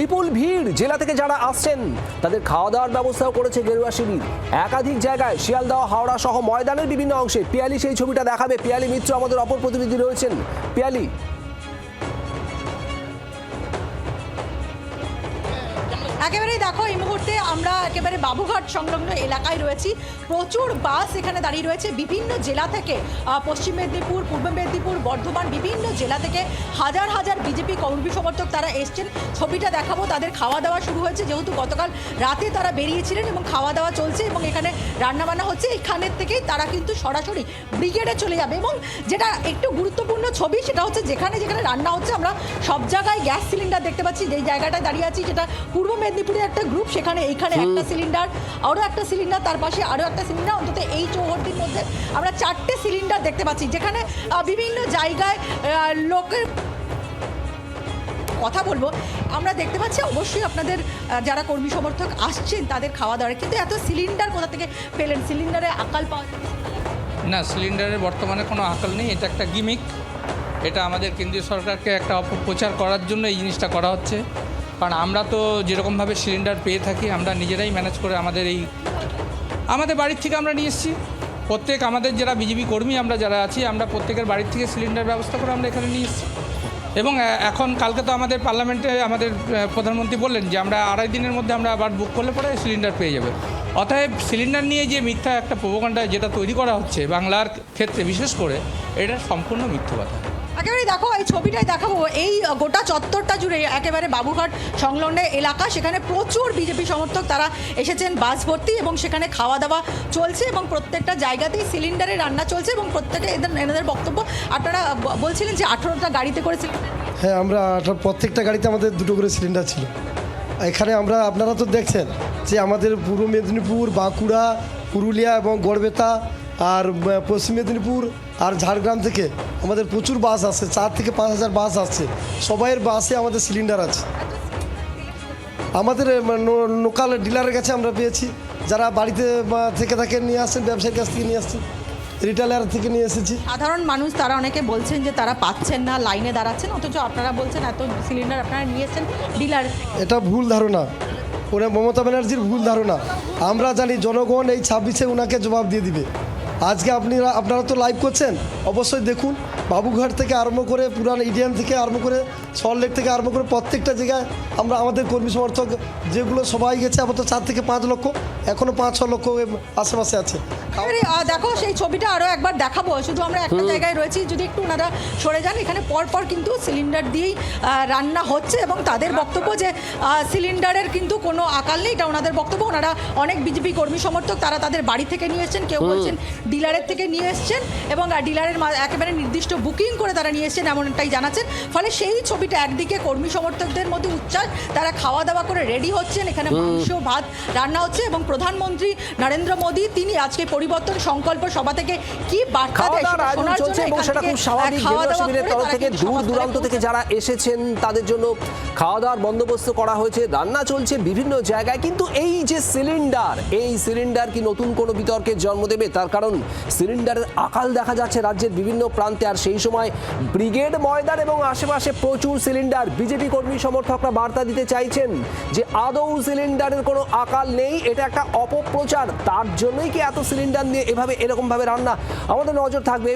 বিপুল ভিড়, জেলা থেকে যারা আসছেন তাদের খাওয়া দাওয়ার ব্যবস্থাও করেছে গেরুয়া শিবির। একাধিক জায়গায় শিয়ালদহ, হাওড়া সহ ময়দানের বিভিন্ন অংশে। পিয়ালি সেই ছবিটা দেখাবে। পিয়ালি মিত্র আমাদের অপর প্রতিনিধি রয়েছেন। পিয়ালি, একেবারেই দেখো, এই মুহূর্তে আমরা একেবারে বাবুঘাট সংলগ্ন এলাকায় রয়েছি। প্রচুর বাস এখানে দাঁড়িয়ে রয়েছে বিভিন্ন জেলা থেকে। পশ্চিম মেদিনীপুর, পূর্ব মেদিনীপুর, বর্ধমান, বিভিন্ন জেলা থেকে হাজার হাজার বিজেপি কর্মী সমর্থক তারা এসছেন। ছবিটা দেখাবো। তাদের খাওয়া দাওয়া শুরু হয়েছে, যেহেতু গতকাল রাতে তারা বেরিয়েছিলেন এবং খাওয়া দাওয়া চলছে এবং এখানে রান্নাবান্না হচ্ছে। এখানের থেকেই তারা কিন্তু সরাসরি ব্রিগেডে চলে যাবে। এবং যেটা একটু গুরুত্বপূর্ণ ছবি, সেটা হচ্ছে যেখানে যেখানে রান্না হচ্ছে আমরা সব জায়গায় গ্যাস সিলিন্ডার দেখতে পাচ্ছি। যেই জায়গাটায় দাঁড়িয়ে আছি, যেটা পূর্ব মেদিনীপুরের একটা গ্রুপ, সেখানে এইখানে একটা সিলিন্ডার, আরও একটা সিলিন্ডার, তার পাশে আরও একটা সিলিন্ডার, অন্তত এই চৌহদ্দির মধ্যে আমরা 4টে সিলিন্ডার দেখতে পাচ্ছি, যেখানে বিভিন্ন জায়গায় লোকের কথা বলবো আমরা দেখতে পাচ্ছি। অবশ্যই আপনাদের যারা কর্মী সমর্থক আসছেন তাদের খাওয়া দাওয়া, কিন্তু এত সিলিন্ডার কোথা থেকে পেলেন? সিলিন্ডারে আকাল পাওয়া যাচ্ছে না, সিলিন্ডারের বর্তমানে কোনো আকাল নেই। এটা একটা গিমিক। এটা আমাদের কেন্দ্রীয় সরকারকে একটা অপপ্রচার করার জন্য এই জিনিসটা করা হচ্ছে। কারণ আমরা তো যেরকমভাবে সিলিন্ডার পেয়ে থাকি, আমরা নিজেরাই ম্যানেজ করে আমাদের বাড়ির থেকে আমরা নিয়ে এসেছি। প্রত্যেক আমাদের যারা বিজেপি কর্মী আমরা যারা আছি, আমরা প্রত্যেকের বাড়ির থেকে সিলিন্ডার ব্যবস্থা করে আমরা এখানে নিয়ে এসেছি। এবং এখন কালকে তো আমাদের পার্লামেন্টে আমাদের প্রধানমন্ত্রী বললেন যে আমরা 2.5 দিনের মধ্যে আমরা আবার বুক করলে পরে সিলিন্ডার পেয়ে যাবে। অতএব সিলিন্ডার নিয়ে যে মিথ্যা একটা প্রোপাগান্ডা যেটা তৈরি করা হচ্ছে বাংলার ক্ষেত্রে বিশেষ করে, এটা সম্পূর্ণ মিথ্যা কথা। একেবারে দেখো, এই ছবিটাই দেখাবো। এই গোটা চত্বরটা জুড়ে একেবারে বাবুঘাট সংলগ্ন এলাকা, সেখানে প্রচুর বিজেপি সমর্থক তারা এসেছেন বাস ভর্তি এবং সেখানে খাওয়া দাওয়া চলছে এবং প্রত্যেকটা জায়গাতেই সিলিন্ডারে রান্না চলছে এবং প্রত্যেকে এনাদের বক্তব্য। আপনারা বলছিলেন যে 18টা গাড়িতে করে সিলিন্ডার। হ্যাঁ, আমরা প্রত্যেকটা গাড়িতে আমাদের 2টো করে সিলিন্ডার ছিল। এখানে আপনারা তো দেখছেন যে আমাদের পূর্ব মেদিনীপুর, বাঁকুড়া, পুরুলিয়া এবং গড়বেতা আর পশ্চিম মেদিনীপুর আর ঝাড়গ্রাম থেকে আমাদের প্রচুর বাস আসছে। 4 থেকে 5 হাজার বাস আসছে। সবাইয়ের বাসে আমাদের সিলিন্ডার আছে। আমাদের লোকাল ডিলারের কাছে আমরা পেয়েছি, যারা বাড়িতে থেকে থাকে নিয়ে আসছেন, ব্যবসায়ীর কাছ থেকে নিয়ে আসছেন, রিটেলার থেকে নিয়ে এসেছি। সাধারণ মানুষ তারা অনেকে বলছেন যে তারা পাচ্ছেন না, লাইনে দাঁড়াচ্ছেন, অথচ আপনারা বলছেন এত সিলিন্ডার আপনারা নিয়েছেন ডিলার। এটা ভুল ধারণা, ওরা মমতা ব্যানার্জির ভুল ধারণা। আমরা জানি জনগণ এই 26-এ ওনাকে জবাব দিয়ে দিবে। আজকে আপনারা তো লাইভ করছেন, অবশ্যই দেখুন। বাবুঘাট থেকে আরম্ভ করে পুরান ইডিয়ান থেকে আরম্ভ করে সল্টলেক থেকে আরম্ভ করে প্রত্যেকটা জায়গায় আমাদের কর্মী সমর্থক যেগুলো সবাই গেছে, আবার তো 4 থেকে 5 লক্ষ, এখনও 5-6 লক্ষ আশেপাশে আছে। দেখো, সেই ছবিটা আরও একবার দেখাবো। শুধু আমরা একটা জায়গায় রয়েছি, যদি একটু ওনারা সরে যান। এখানে পরপর কিন্তু সিলিন্ডার দিয়েই রান্না হচ্ছে এবং তাদের বক্তব্য যে সিলিন্ডারের কিন্তু কোনো আকাল নেই, এটা ওনাদের বক্তব্য। ওনারা অনেক বিজেপি কর্মী সমর্থক তারা তাদের বাড়ি থেকে নিয়ে এসছেন, কেউ বলছেন ডিলারের থেকে নিয়ে এসছেন এবং ডিলারের একেবারে নির্দিষ্ট বুকিং করে তারা নিয়ে এসছেন, এমনটাই জানাচ্ছেন। ফলে সেই ছবিটা একদিকে কর্মী সমর্থকদের মধ্যে উচ্ছ্বাস, তারা খাওয়া দাওয়া করে রেডি হচ্ছেন, এখানে মাংস ভাত রান্না হচ্ছে এবং প্রধানমন্ত্রী নরেন্দ্র মোদী তিনি আজকে পরিবর্তন সংকল্প সভা থেকে কি বার্তা দেন শোনার জন্য দূর দূরান্ত থেকে যারা এসেছেন তাদের জন্য খাওয়া দাওয়ার বন্দোবস্ত করা হয়েছে, রান্না চলছে বিভিন্ন জায়গায়। কিন্তু এই যে সিলিন্ডার কি নতুন কোনো বিতর্কের জন্ম দেবে? তার কারণ সিলিন্ডারের আকাল দেখা যাচ্ছে রাজ্যের বিভিন্ন প্রান্তে, আর সেই সময় ব্রিগেড ময়দান এবং আশেপাশে প্রচুর সিলিন্ডার। বিজেপি কর্মী সমর্থকরা বার্তা দিতে চাইছেন যে আদৌ সিলিন্ডারের কোনো আকাল নেই, এটা একটা অপপ্রচার। তার জন্যই কি এত সিলিন্ডার নিয়ে এরকম ভাবে রান্না? আমাদের নজর থাকবে।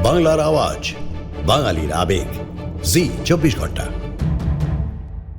বাংলার আওয়াজ, বাঙালির আবেগ, জি 24 ঘন্টা।